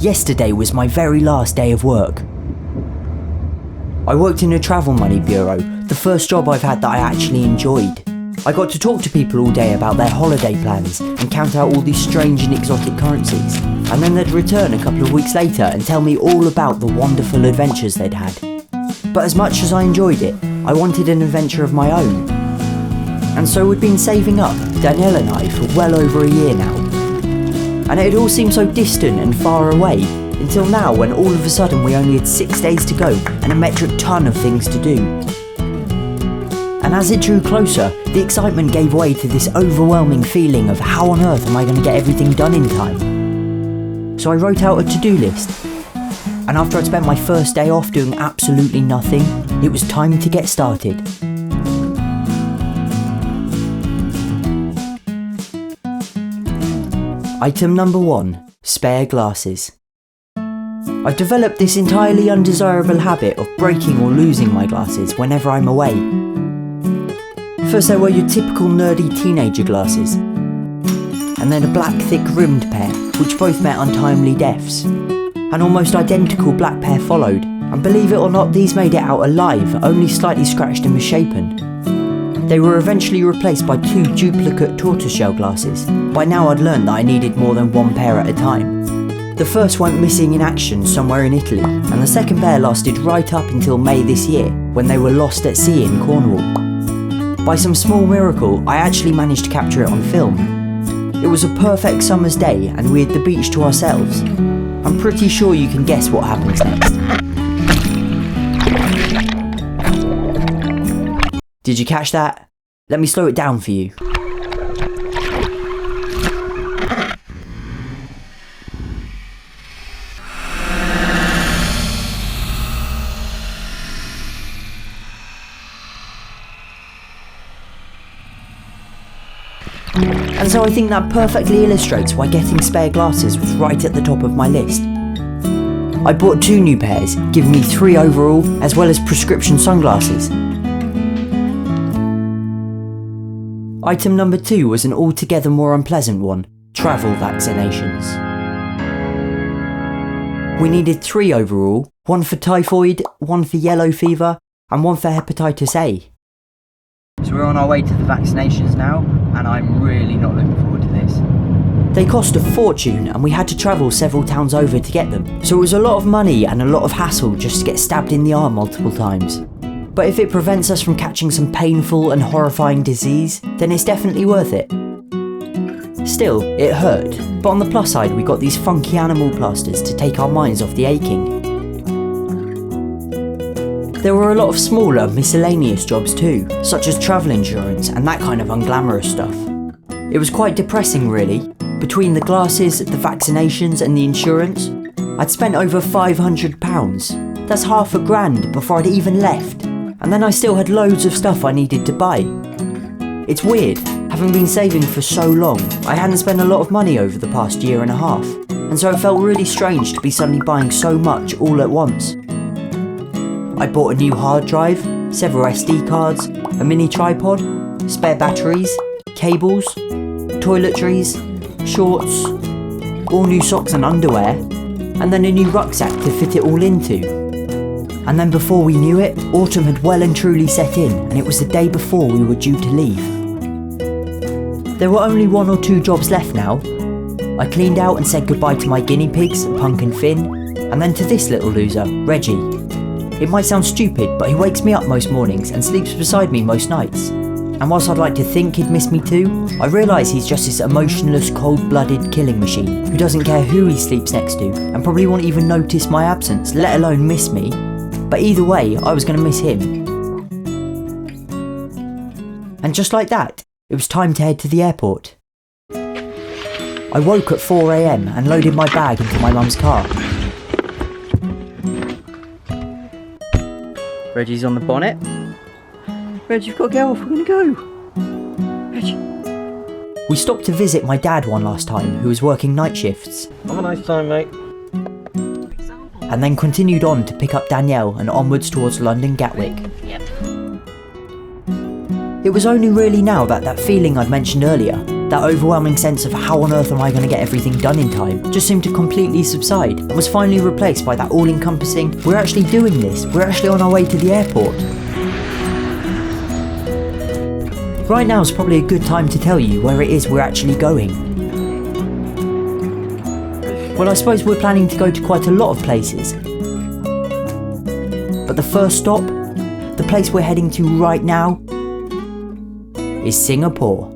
Yesterday was my very last day of work. I worked in a travel money bureau, the first job I've had that I actually enjoyed. I got to talk to people all day about their holiday plans and count out all these strange and exotic currencies, and then they'd return a couple of weeks later and tell me all about the wonderful adventures they'd had. But as much as I enjoyed it, I wanted an adventure of my own. And so we'd been saving up, Danielle and I, for well over a year now. And it had all seemed so distant and far away, until now when all of a sudden we only had 6 days to go and a metric ton of things to do. And as it drew closer, the excitement gave way to this overwhelming feeling of how on earth am I going to get everything done in time? So I wrote out a to-do list. And after I'd spent my first day off doing absolutely nothing, it was time to get started. Item number 1, spare glasses. I've developed this entirely undesirable habit of breaking or losing my glasses whenever I'm away. First there were your typical nerdy teenager glasses, and then a black thick rimmed pair, which both met untimely deaths. An almost identical black pair followed, and believe it or not, these made it out alive, only slightly scratched and misshapen. They were eventually replaced by 2 duplicate tortoiseshell glasses. By now I'd learned that I needed more than 1 pair at a time. The first went missing in action somewhere in Italy, and the second pair lasted right up until May this year, when they were lost at sea in Cornwall. By some small miracle, I actually managed to capture it on film. It was a perfect summer's day, and we had the beach to ourselves. I'm pretty sure you can guess what happens next. Did you catch that? Let me slow it down for you. And so I think that perfectly illustrates why getting spare glasses was right at the top of my list. I bought 2 new pairs, giving me 3 overall, as well as prescription sunglasses. Item number 2 was an altogether more unpleasant one, travel vaccinations. We needed 3 overall, 1 for typhoid, 1 for yellow fever, and 1 for hepatitis A. So we're on our way to the vaccinations now, and I'm really not looking forward to this. They cost a fortune, and we had to travel several towns over to get them, so it was a lot of money and a lot of hassle just to get stabbed in the arm multiple times. But if it prevents us from catching some painful and horrifying disease, then it's definitely worth it. Still, it hurt, but on the plus side we got these funky animal plasters to take our minds off the aching. There were a lot of smaller, miscellaneous jobs too, such as travel insurance and that kind of unglamorous stuff. It was quite depressing really. Between the glasses, the vaccinations and the insurance, I'd spent over £500. That's half a grand before I'd even left. And then I still had loads of stuff I needed to buy. It's weird, having been saving for so long, I hadn't spent a lot of money over the past year and a half, and so it felt really strange to be suddenly buying so much all at once. I bought a new hard drive, several SD cards, a mini tripod, spare batteries, cables, toiletries, shorts, all new socks and underwear, and then a new rucksack to fit it all into. And then before we knew it, autumn had well and truly set in, and it was the day before we were due to leave. There were only 1 or 2 jobs left now. I cleaned out and said goodbye to my guinea pigs, Punk and Finn, and then to this little loser, Reggie. It might sound stupid, but he wakes me up most mornings and sleeps beside me most nights. And whilst I'd like to think he'd miss me too, I realise he's just this emotionless, cold-blooded killing machine who doesn't care who he sleeps next to, and probably won't even notice my absence, let alone miss me. But either way, I was going to miss him. And just like that, it was time to head to the airport. I woke at 4 AM and loaded my bag into my mum's car. Reggie's on the bonnet. Reg, you've got to get off, we're going to go. Reg. We stopped to visit my dad one last time, who was working night shifts. Have a nice time, mate. And then continued on to pick up Danielle and onwards towards London Gatwick. It was only really now that feeling I'd mentioned earlier, That overwhelming sense of how on earth am I going to get everything done in time just seemed to completely subside and was finally replaced by that all-encompassing, we're actually doing this, we're actually on our way to the airport. Right now is probably a good time to tell you where it is we're actually going. Well, I suppose we're planning to go to quite a lot of places. But the first stop, the place we're heading to right now, is Singapore.